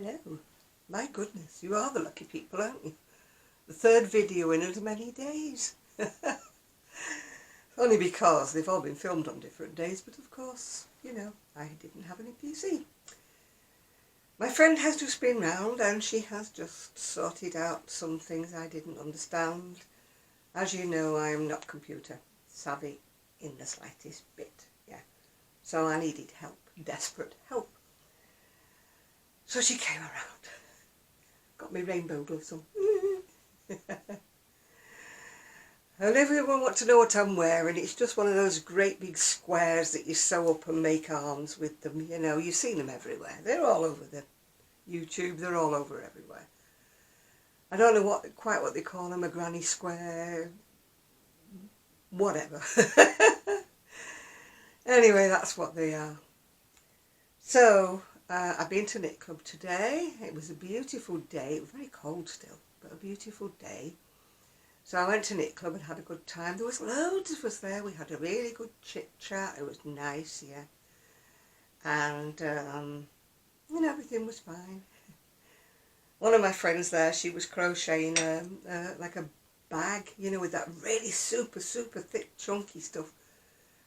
Hello. My goodness, you are the lucky people, aren't you? The third video in as many days. Only because they've all been filmed on different days, but of course, you know, I didn't have any PC. My friend has just been round and she has just sorted out some things I didn't understand. As you know, I'm not computer savvy in the slightest bit, yeah. So I needed help, desperate help. So she came around, got me rainbow gloves on. And everyone wants to know what I'm wearing. It's just one of those great big squares that you sew up and make arms with them. You know, you've seen them everywhere. They're all over the YouTube. They're all over everywhere. I don't know quite what they call them, a granny square, whatever. Anyway, that's what they are. So, I've been to knit club today. It was a beautiful day. It was very cold still, but a beautiful day. So I went to knit club and had a good time. There was loads of us there. We had a really good chit chat. It was nice, yeah. And everything was fine. One of my friends there, she was crocheting like a bag, you know, with that really super thick chunky stuff.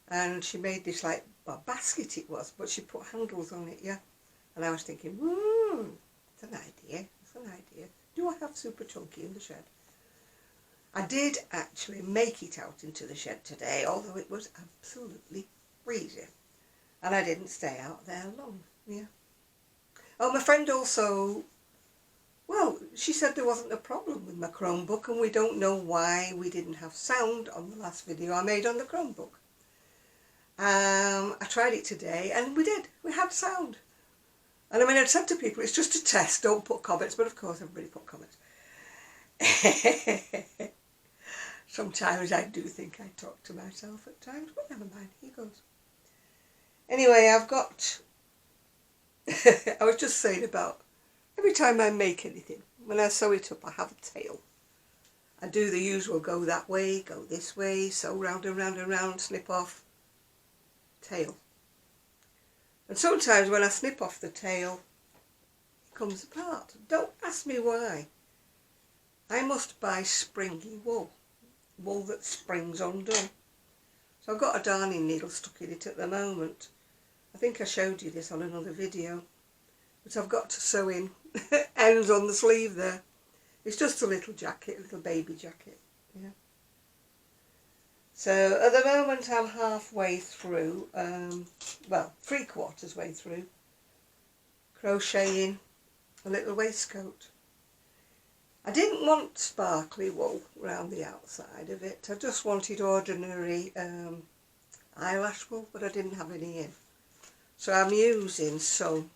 And she made this like a basket it was, but she put handles on it, yeah. And I was thinking, it's an idea. It's an idea. Do I have super chunky in the shed? I did actually make it out into the shed today, although it was absolutely freezing. And I didn't stay out there long, yeah. Oh, my friend also, well, she said there wasn't a problem with my Chromebook, and we don't know why we didn't have sound on the last video I made on the Chromebook. I tried it today, and we did. We had sound. And I mean, I'd said to people, it's just a test, don't put comments, but of course everybody put comments. Sometimes I do think I talk to myself at times, but never mind, here goes. Anyway, I've got, I was just saying about, every time I make anything, when I sew it up, I have a tail. I do the usual go that way, go this way, sew round and round and round, snip off, tail. And sometimes when I snip off the tail, it comes apart. Don't ask me why. I must buy springy wool that springs undone. So I've got a darning needle stuck in it at the moment. I think I showed you this on another video, but I've got to sew in ends on the sleeve there. It's just a little jacket, a little baby jacket, yeah. So at the moment I'm halfway through, well, 3/4 way through, crocheting a little waistcoat. I didn't want sparkly wool around the outside of it. I just wanted ordinary eyelash wool, but I didn't have any in. So I'm using some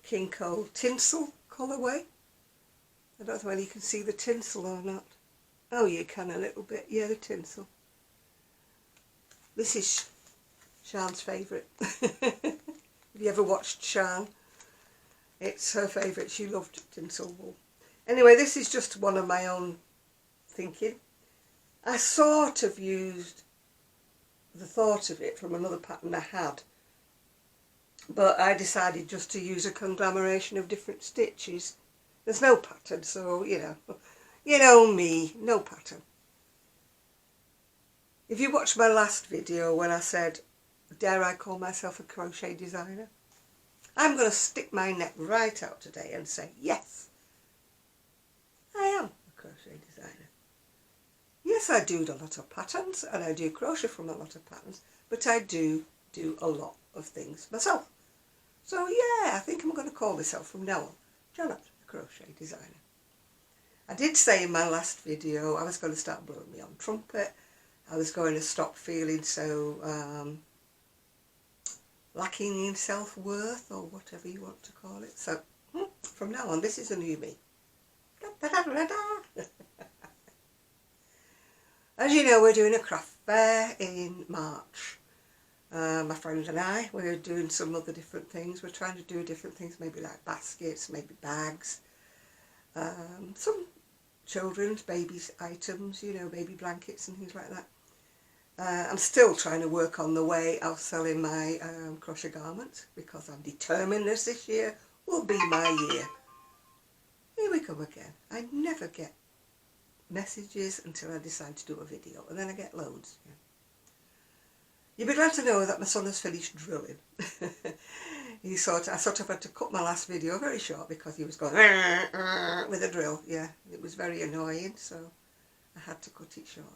Kinko tinsel colourway. I don't know whether you can see the tinsel or not. Oh, you can a little bit. Yeah, the tinsel. This is Sian's favourite. Have you ever watched Sian? It's her favourite. She loved tinsel wool. Anyway, this is just one of my own thinking. I sort of used the thought of it from another pattern I had, but I decided just to use a conglomeration of different stitches. There's no pattern, so you know me, no pattern. If you watched my last video when I said, dare I call myself a crochet designer? I'm going to stick my neck right out today and say, yes, I am a crochet designer. Yes, I do a lot of patterns and I do crochet from a lot of patterns, but I do a lot of things myself. So yeah, I think I'm going to call myself from now on Janet, a crochet designer. I did say in my last video I was going to start blowing my own trumpet. I was going to stop feeling so lacking in self-worth, or whatever you want to call it. So from now on, this is a new me. As you know, we're doing a craft fair in March. My friends and I, we're doing some other different things. We're trying to do different things, maybe like baskets, maybe bags, some children's, babies' items, you know, baby blankets and things like that. I'm still trying to work on the way of selling my crochet garments, because I'm determined this year, will be my year. Here we come again. I never get messages until I decide to do a video, and then I get loads. Yeah. You'll be glad to know that my son has finished drilling. I sort of had to cut my last video very short because he was going with a drill. Yeah, it was very annoying, so I had to cut it short.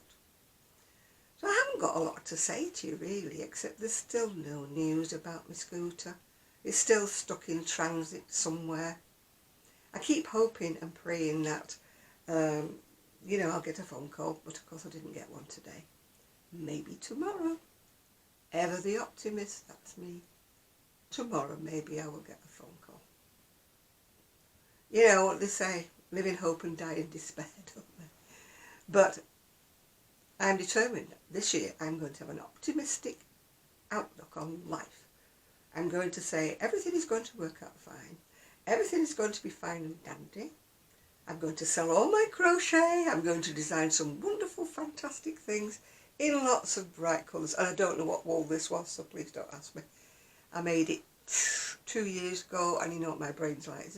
So I haven't got a lot to say to you really, except there's still no news about my scooter. It's still stuck in transit somewhere. I keep hoping and praying that, you know, I'll get a phone call, but of course I didn't get one today. Maybe tomorrow. Ever the optimist, that's me. Tomorrow maybe I will get a phone call. You know what they say, live in hope and die in despair, don't they? But I'm determined this year I'm going to have an optimistic outlook on life. I'm going to say everything is going to work out fine. Everything is going to be fine and dandy. I'm going to sell all my crochet. I'm going to design some wonderful, fantastic things in lots of bright colours. And I don't know what wool this was, so please don't ask me. I made it 2 years ago, and you know what my brain's like.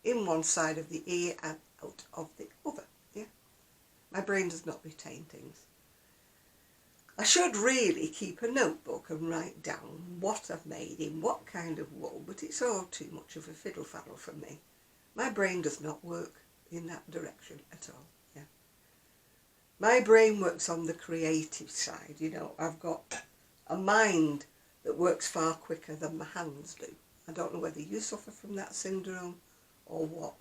In one side of the ear and out of the other. Yeah, my brain does not retain things. I should really keep a notebook and write down what I've made in what kind of wool, but it's all too much of a fiddle-faddle for me. My brain does not work in that direction at all. Yeah, my brain works on the creative side. You know, I've got a mind that works far quicker than my hands do. I don't know whether you suffer from that syndrome or what,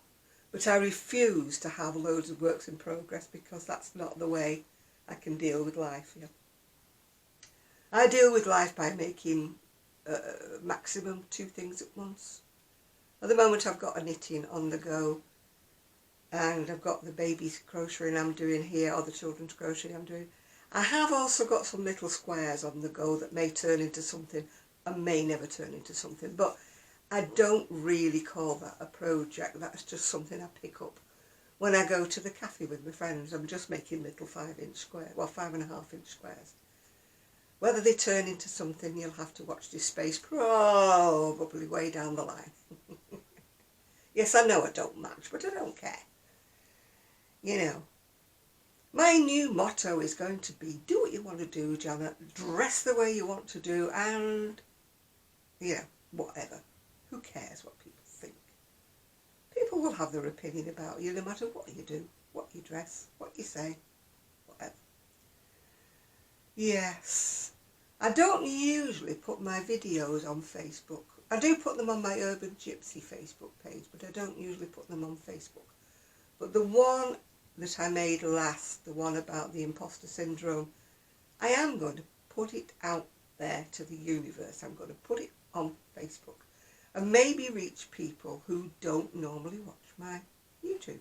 but I refuse to have loads of works in progress because that's not the way I can deal with life. Yeah. I deal with life by making maximum 2 things at once. At the moment I've got a knitting on the go, and I've got the baby's crocheting I'm doing here, or the children's crochet I'm doing. I have also got some little squares on the go that may turn into something and may never turn into something, but I don't really call that a project. That's just something I pick up when I go to the cafe with my friends. I'm just making little 5-inch squares, well 5.5-inch squares. Whether they turn into something, you'll have to watch this space, probably way down the line. Yes, I know I don't match, but I don't care. You know, my new motto is going to be, do what you want to do, Janet, dress the way you want to do, and, you know, whatever. Who cares what people think? People will have their opinion about you no matter what you do, what you dress, what you say, whatever. Yes, I don't usually put my videos on Facebook. I do put them on my Urban Gypsy Facebook page, but I don't usually put them on Facebook. But the one that I made last, the one about the imposter syndrome, I am going to put it out there to the universe. I'm going to put it on Facebook and maybe reach people who don't normally watch my YouTube.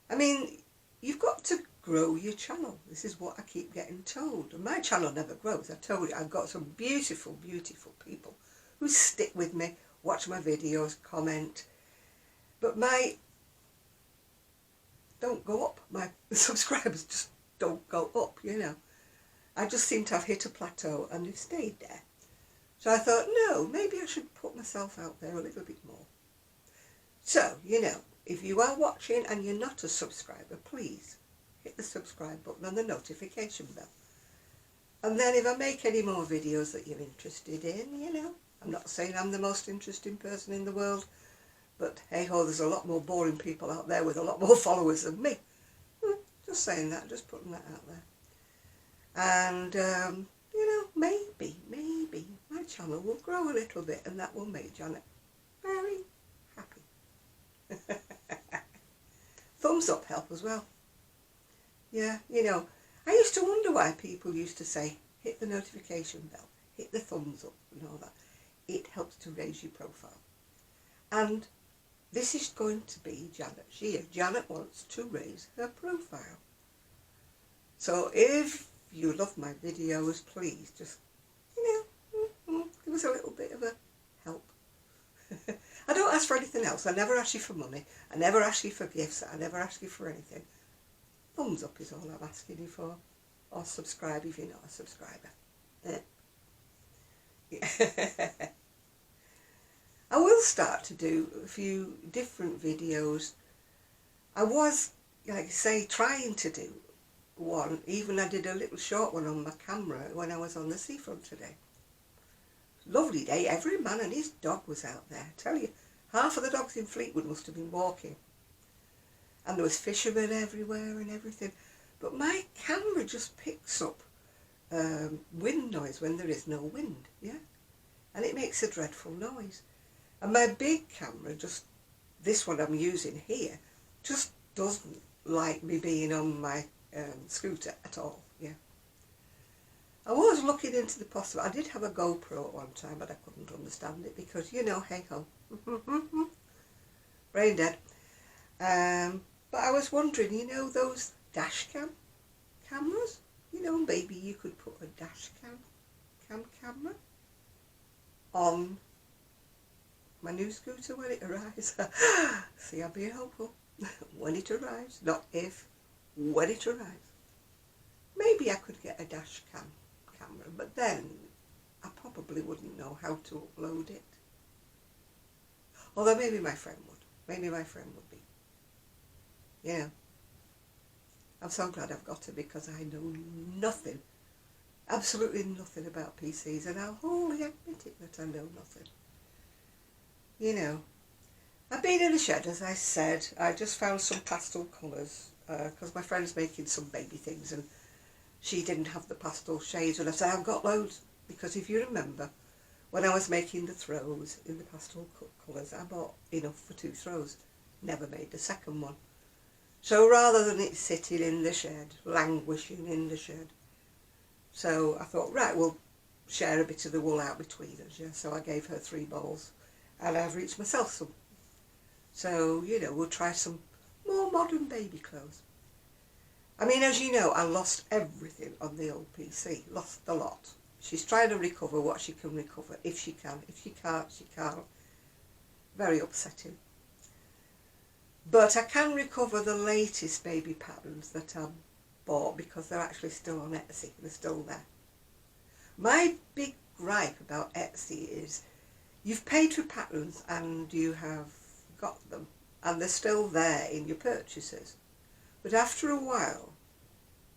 I mean, you've got to grow your channel. This is what I keep getting told. And my channel never grows. I told you, I've got some beautiful, beautiful people who stick with me, watch my videos, comment. But my don't go up. My subscribers just don't go up, you know. I just seem to have hit a plateau and they've stayed there. So I thought, no, maybe I should put myself out there a little bit more. So, you know, if you are watching and you're not a subscriber, please hit the subscribe button and the notification bell. And then if I make any more videos that you're interested in, you know, I'm not saying I'm the most interesting person in the world, but hey-ho, there's a lot more boring people out there with a lot more followers than me. Just saying that, just putting that out there. And, you know, maybe my channel will grow a little bit and that will make Janet very happy. Thumbs up help as well. Yeah, you know, I used to wonder why people used to say, hit the notification bell, hit the thumbs up and all that. It helps to raise your profile. And this is going to be Janet's year. Janet wants to raise her profile. So if you love my videos, please just, you know, give us a little bit of a help. I don't ask for anything else. I never ask you for money. I never ask you for gifts. I never ask you for anything. Thumbs up is all I'm asking you for. Or subscribe if you're not a subscriber. Yeah. will start to do a few different videos. I was, like I say, trying to do one. Even I did a little short one on my camera when I was on the seafront today. Lovely day. Every man and his dog was out there. I tell you, half of the dogs in Fleetwood must have been walking. And there was fishermen everywhere and everything. But my camera just picks up wind noise when there is no wind, yeah? And it makes a dreadful noise. And my big camera, just this one I'm using here, just doesn't like me being on my scooter at all, yeah. I was looking into the possibility. I did have a GoPro at one time, but I couldn't understand it because, you know, hey ho, brain dead. But I was wondering, you know, those dash cam cameras, you know, maybe you could put a dash cam camera on my new scooter when it arrives. See, I'm being hopeful. When it arrives, not if, when it arrives. Maybe I could get a dash cam camera, but then I probably wouldn't know how to upload it. Although maybe my friend would. Maybe my friend would be. Yeah. I'm so glad I've got it because I know nothing, absolutely nothing about PCs, and I'll wholly admit it that I know nothing. You know, I've been in the shed, as I said. I just found some pastel colours because my friend's making some baby things and she didn't have the pastel shades, and I said, I've got loads, because if you remember, when I was making the throws in the pastel colours, I bought enough for 2 throws, never made the second one. So rather than it sitting in the shed, languishing in the shed, so I thought, right, we'll share a bit of the wool out between us, yeah. So I gave her 3 balls, and I've reached myself some. So, you know, we'll try some more modern baby clothes. I mean, as you know, I lost everything on the old PC, lost a lot. She's trying to recover what she can recover, if she can. If she can't, she can't. Very upsetting. But I can recover the latest baby patterns that I bought because they're actually still on Etsy. They're still there. My big gripe about Etsy is you've paid for patterns and you have got them and they're still there in your purchases. But after a while,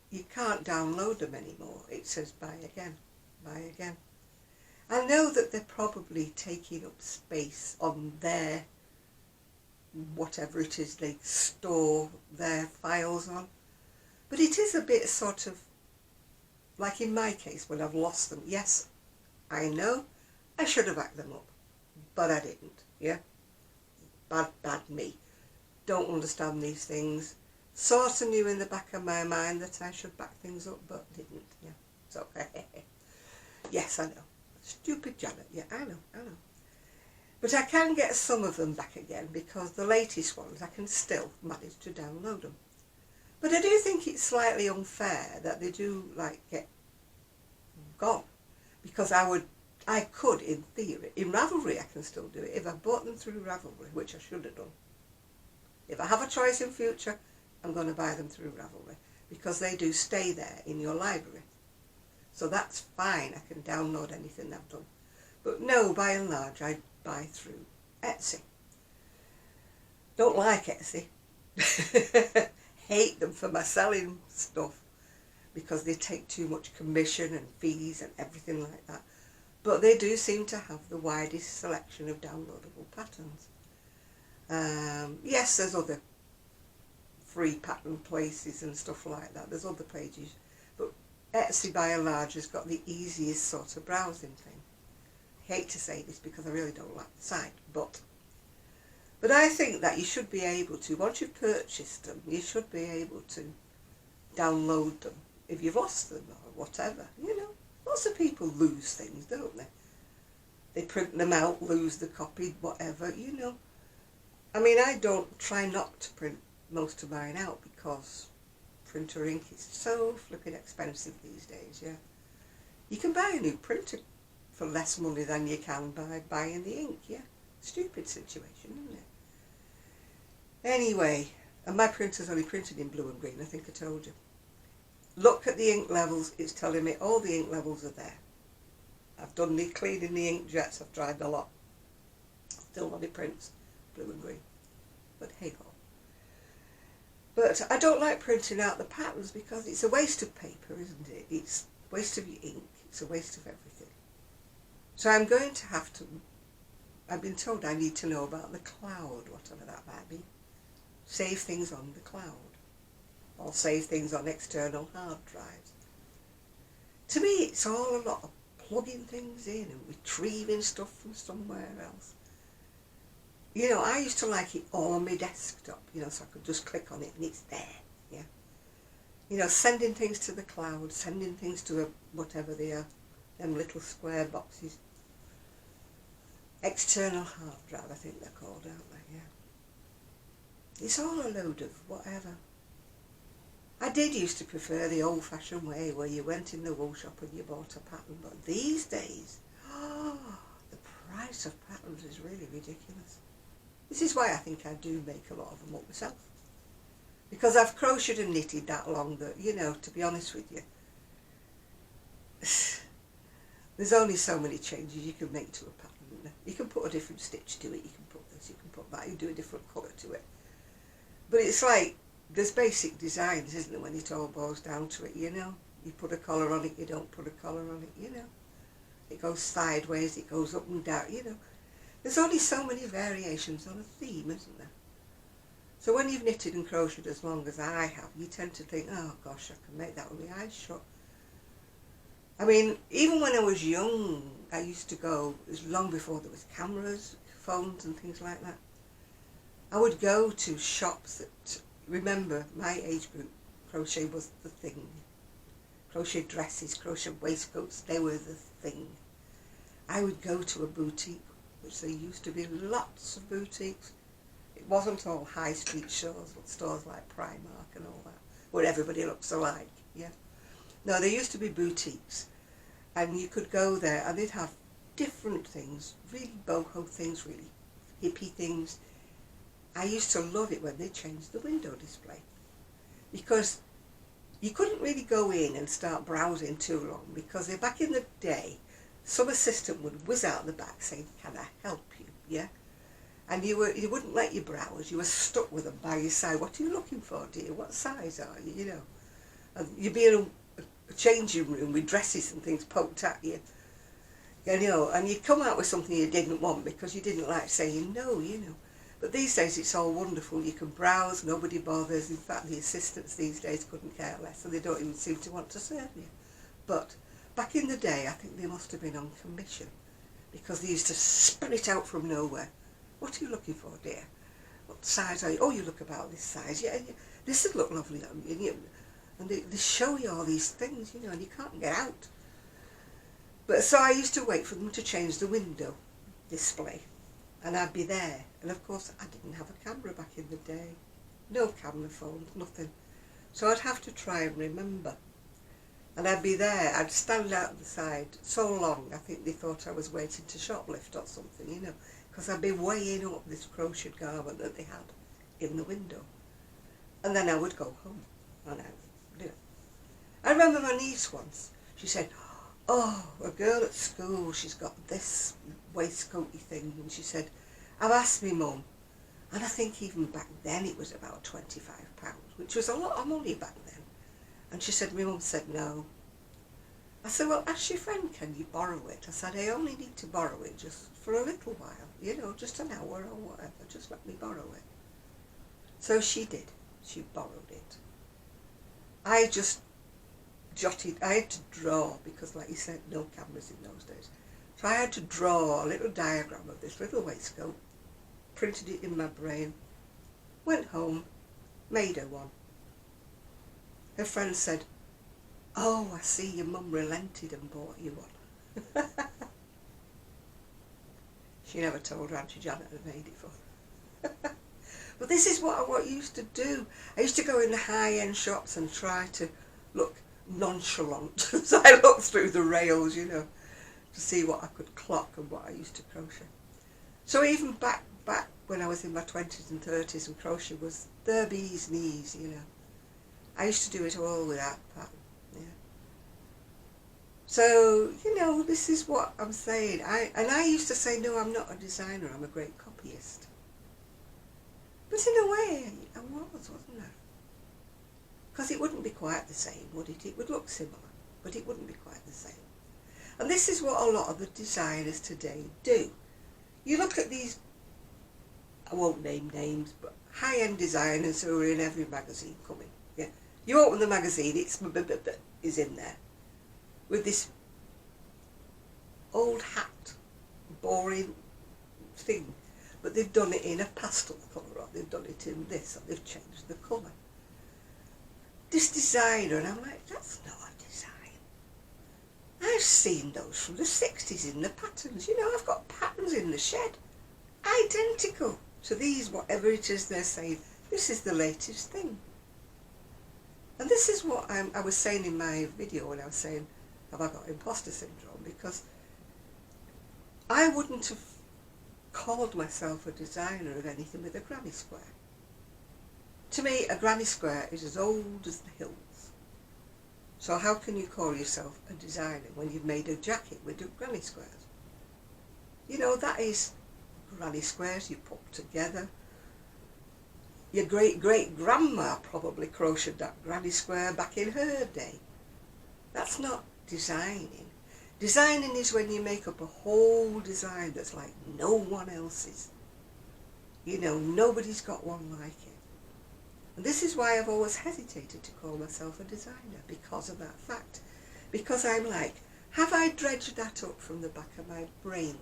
you can't download them anymore. It says buy again, buy again. I know that they're probably taking up space on their, whatever it is they store their files on. But it is a bit sort of, like in my case when I've lost them. Yes, I know I should have backed them up, but I didn't, yeah? Bad me. Don't understand these things. Sort of knew in the back of my mind that I should back things up, but didn't, yeah. So, yes, I know. Stupid Janet, yeah, I know. But I can get some of them back again because the latest ones I can still manage to download them. But I do think it's slightly unfair that they do like get gone, because I could in theory, in Ravelry I can still do it if I bought them through Ravelry, which I should have done. If I have a choice in future, I'm going to buy them through Ravelry because they do stay there in your library. So that's fine, I can download anything I've done. But no, by and large, I buy through Etsy. Don't like Etsy. Hate them for my selling stuff because they take too much commission and fees and everything like that. But they do seem to have the widest selection of downloadable patterns. Yes, there's other free pattern places and stuff like that. There's other pages. But Etsy by and large has got the easiest sort of browsing thing. I hate to say this because I really don't like the site, but I think that you should be able to, once you've purchased them, you should be able to download them if you've lost them or whatever, you know. Lots of people lose things, don't they? They print them out, lose the copy, whatever, you know. I mean, I don't try not to print most of mine out because printer ink is so flipping expensive these days, yeah. You can buy a new printer for less money than you can by buying the ink, yeah. Stupid situation, isn't it? Anyway, and my printer's only printed in blue and green, I think I told you. Look at the ink levels, it's telling me all the ink levels are there. I've done the cleaning the inkjets, I've tried a lot. Still only prints blue and green, but hey ho. But I don't like printing out the patterns because it's a waste of paper, isn't it? It's a waste of your ink, it's a waste of everything. So I'm going to have to, I've been told I need to know about the cloud, whatever that might be. Save things on the cloud, or save things on external hard drives. To me, it's all a lot of plugging things in and retrieving stuff from somewhere else. You know, I used to like it all on my desktop, you know, so I could just click on it and it's there, yeah. You know, sending things to the cloud, sending things to whatever they are, them little square boxes. External hard drive, I think they're called, aren't they, yeah. It's all a load of whatever. I did used to prefer the old-fashioned way where you went in the wool shop and you bought a pattern, but these days, the price of patterns is really ridiculous. This is why I think I do make a lot of them up myself. Because I've crocheted and knitted that long that, you know, to be honest with you, there's only so many changes you can make to a pattern. You can put a different stitch to it, you can put this, you can put that, you do a different colour to it. But it's like, there's basic designs, isn't there, when it all boils down to it, you know? You put a collar on it, you don't put a collar on it, you know? It goes sideways, it goes up and down, you know? There's only so many variations on a theme, isn't there? So when you've knitted and crocheted as long as I have, you tend to think, oh gosh, I can make that with my eyes shut. I mean, even when I was young, I used to go, it was long before there was cameras, phones and things like that. I would go to shops that, remember, my age group, crochet was the thing. Crochet dresses, crochet waistcoats, they were the thing. I would go to a boutique, which there used to be lots of boutiques. It wasn't all high street stores like Primark and all that, where everybody looks alike, yeah. No, there used to be boutiques, and you could go there and they'd have different things, really boho things, really hippie things. I used to love it when they changed the window display, because you couldn't really go in and start browsing too long, because back in the day, some assistant would whiz out the back saying, can I help you, yeah? And you wouldn't let you browse, you were stuck with them by your side. What are you looking for, dear? What size are you, you know? And you'd be in a changing room with dresses and things poked at you, you know, and you'd come out with something you didn't want because you didn't like saying no, you know. But these days it's all wonderful. You can browse, nobody bothers. In fact, the assistants these days couldn't care less, and they don't even seem to want to serve you. But back in the day, I think they must have been on commission, because they used to spin it out from nowhere. What are you looking for, dear? What size are you? Oh, you look about this size. Yeah, this would look lovely on you. And they show you all these things, you know, and you can't get out. But so I used to wait for them to change the window display, and I'd be there. And of course, I didn't have a camera back in the day. No camera phones, nothing. So I'd have to try and remember. And I'd be there, I'd stand out the side so long, I think they thought I was waiting to shoplift or something, you know, because I'd be weighing up this crocheted garment that they had in the window. And then I would go home, and I remember my niece once, she said, oh, a girl at school, she's got this waistcoaty thing, and she said, I've asked me mum, and I think even back then it was about £25, which was a lot of money back then. And she said, my mum said no. I said, well, ask your friend, can you borrow it? I said, I only need to borrow it just for a little while, you know, just an hour or whatever, just let me borrow it. So she did, she borrowed it. I just I had to draw, because like you said, no cameras in those days. So I had to draw a little diagram of this little waistcoat, printed it in my brain, went home, made her one. Her friend said, oh, I see your mum relented and bought you one. She never told her Auntie Janet had made it for her. But this is what I used to do. I used to go in the high-end shops and try to look nonchalant as I looked through the rails, you know, to see what I could clock and what I used to crochet. So even back when I was in my 20s and 30s and crochet was the bee's knees, you know. I used to do it all without pattern, yeah. So, you know, this is what I'm saying. I used to say, no, I'm not a designer, I'm a great copyist. But in a way, I wasn't I? Because it wouldn't be quite the same, would it? It would look similar, but it wouldn't be quite the same. And this is what a lot of the designers today do. You look at these, I won't name names, but high-end designers who are in every magazine coming. Yeah, you open the magazine, it's is in there with this old hat, boring thing, but they've done it in a pastel colour, or they've done it in this, or they've changed the colour. This designer, and I'm like, that's not a design. I've seen those from the 60s in the patterns. You know, I've got patterns in the shed, identical to these, whatever it is they're saying. This is the latest thing. And this is what I was saying in my video when I was saying, have I got imposter syndrome? Because I wouldn't have called myself a designer of anything with a granny square. To me, a granny square is as old as the hills. So how can you call yourself a designer when you've made a jacket with granny squares? You know, that is granny squares you put together. Your great-great-grandma probably crocheted that granny square back in her day. That's not designing. Designing is when you make up a whole design that's like no one else's. You know, nobody's got one like it. And this is why I've always hesitated to call myself a designer, because of that fact. Because I'm like, have I dredged that up from the back of my brain?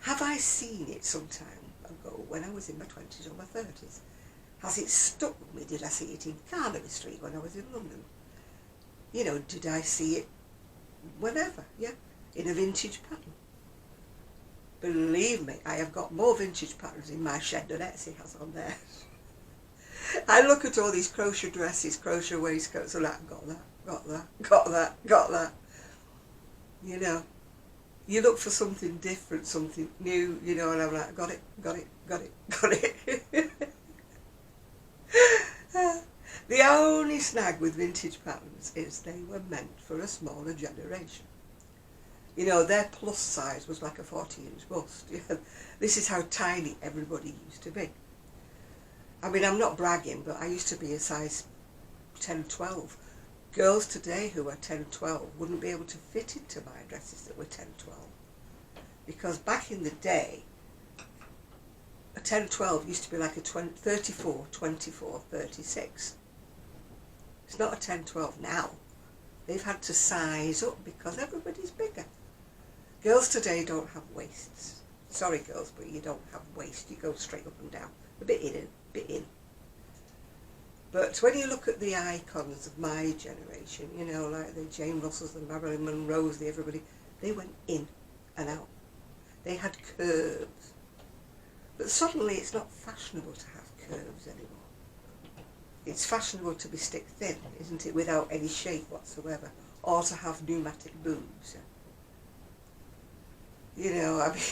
Have I seen it some time ago when I was in my 20s or my 30s? Has it stuck with me? Did I see it in Carnaby Street when I was in London? You know, did I see it whenever? Yeah, in a vintage pattern. Believe me, I have got more vintage patterns in my shed than Etsy has on there. I look at all these crochet dresses, crochet waistcoats, and that, got that, got that, got that, got that. You know, you look for something different, something new, you know, and I'm like, got it, got it, got it, got it. The only snag with vintage patterns is they were meant for a smaller generation. You know, their plus size was like a 40-inch bust. This is how tiny everybody used to be. I mean, I'm not bragging, but I used to be a size 10, 12. Girls today who are 10, 12 wouldn't be able to fit into my dresses that were 10, 12. Because back in the day, a 10, 12 used to be like a 34, 24, 36. It's not a 10, 12 now. They've had to size up because everybody's bigger. Girls today don't have waists. Sorry girls, but you don't have waist. You go straight up and down. A bit in, a bit in. But when you look at the icons of my generation, you know, like the Jane Russells, the Marilyn Monroes, the everybody, they went in and out. They had curves. But suddenly it's not fashionable to have curves anymore. It's fashionable to be stick thin, isn't it, without any shape whatsoever, or to have pneumatic boobs. You know, I mean,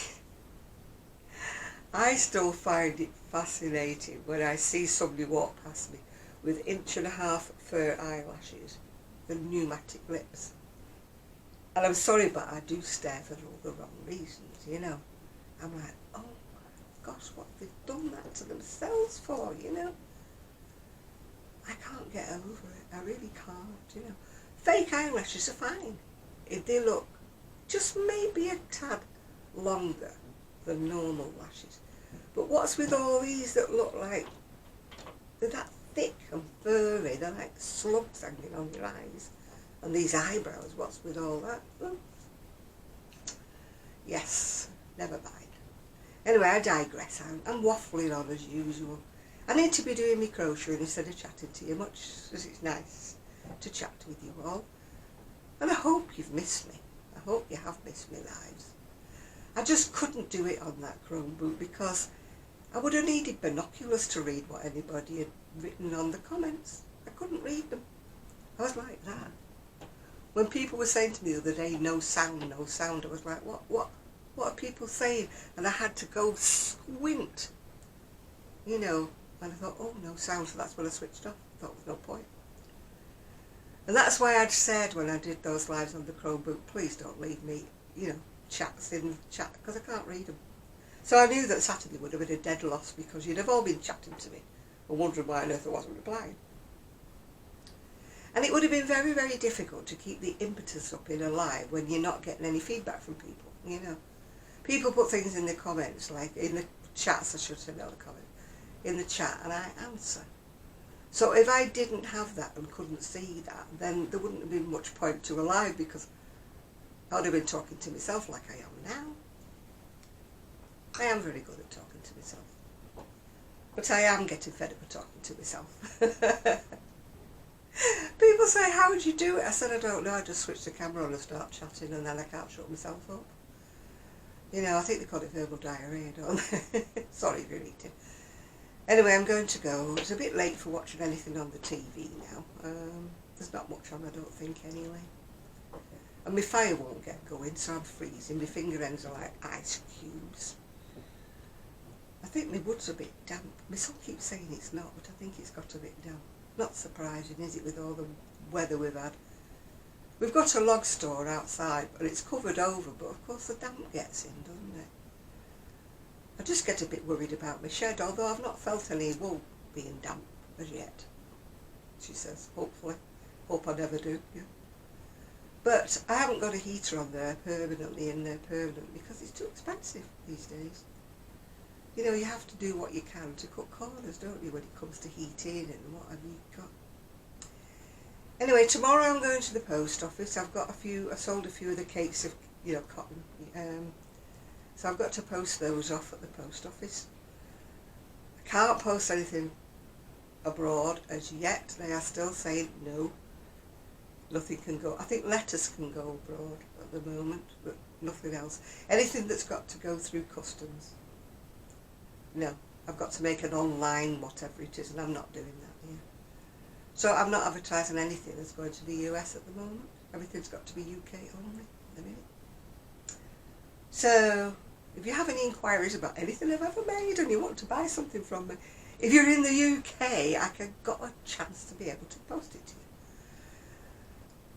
I still find it fascinating when I see somebody walk past me with 1.5-inch fur eyelashes and pneumatic lips. And I'm sorry, but I do stare for all the wrong reasons, you know. I'm like, oh my gosh, what have they done that to themselves for, you know? I can't get over it. I really can't, you know. Fake eyelashes are fine if they look just maybe a tad longer than normal lashes. But what's with all these that look like they're that thick and furry, they're like slugs hanging on your eyes, and these eyebrows, what's with all that? Well, yes, never mind. Anyway, I digress. I'm waffling on as usual. I need to be doing my crocheting instead of chatting to you, much as it's nice to chat with you all. And I hope you've missed me. I hope you have missed me lives. I just couldn't do it on that Chromebook because I would have needed binoculars to read what anybody had written on the comments. I couldn't read them. I was like that. When people were saying to me the other day, no sound, I was like, what are people saying? And I had to go squint, you know, and I thought, oh, no sound, so that's when I switched off. I thought there was no point. And that's why I'd said when I did those lives on the Chromebook, please don't leave me, chats in the chat, because I can't read them. So I knew that Saturday would have been a dead loss, because you'd have all been chatting to me and wondering why on earth I wasn't replying. And it would have been very, very difficult to keep the impetus up in a live when you're not getting any feedback from people, People put things in the comments, like in the chats, I should say, not the comment, in the chat, and I answer. So if I didn't have that and couldn't see that, then there wouldn't have been much point to a live, because I would have been talking to myself like I am now. I am very good at talking to myself. But I am getting fed up of talking to myself. People say, how would you do it? I said, I don't know, I just switch the camera on and start chatting, and then I can't shut myself up. I think they call it verbal diarrhea, don't they? Sorry if you're eating. Anyway, I'm going to go. It's a bit late for watching anything on the TV now. There's not much on, I don't think, anyway. And my fire won't get going, so I'm freezing. My finger ends are like ice cubes. I think my wood's a bit damp. My son keeps saying it's not, but I think it's got a bit damp. Not surprising, is it, with all the weather we've had? We've got a log store outside, but it's covered over, but of course the damp gets in, doesn't it? I just get a bit worried about my shed, although I've not felt any wool being damp as yet. She says, hopefully. Hope I never do, yeah. But I haven't got a heater on there permanently, because it's too expensive these days. You have to do what you can to cut corners, don't you, when it comes to heating and what have you got. Anyway, tomorrow I'm going to the post office. I sold a few of the cakes of, cotton. So I've got to post those off at the post office. I can't post anything abroad as yet. They are still saying no. Nothing can go. I think letters can go abroad at the moment, but nothing else. Anything that's got to go through customs. No, I've got to make an online whatever it is, and I'm not doing that here. So I'm not advertising anything that's going to the US at the moment. Everything's got to be UK only at the minute. So if you have any inquiries about anything I've ever made and you want to buy something from me, if you're in the UK, I got a chance to be able to post it to you.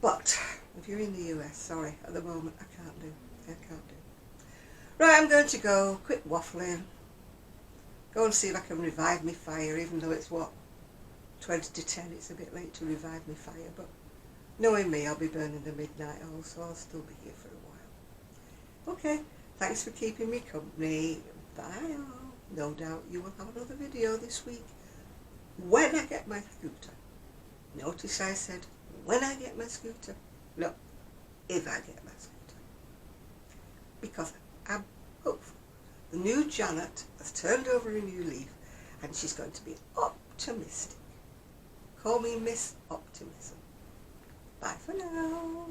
But if you're in the US, sorry, at the moment I can't do. Right, I'm going to go, quit waffling, go and see if I can revive my fire, even though it's 20 to 10, it's a bit late to revive my fire, but knowing me, I'll be burning the midnight oil, so I'll still be here for a while. Okay, thanks for keeping me company. Bye all. No doubt you will have another video this week when I get my scooter. Notice I said when I get my scooter. No, if I get my scooter. Because I'm hopeful. The new Janet has turned over a new leaf and she's going to be optimistic. Call me Miss Optimism. Bye for now.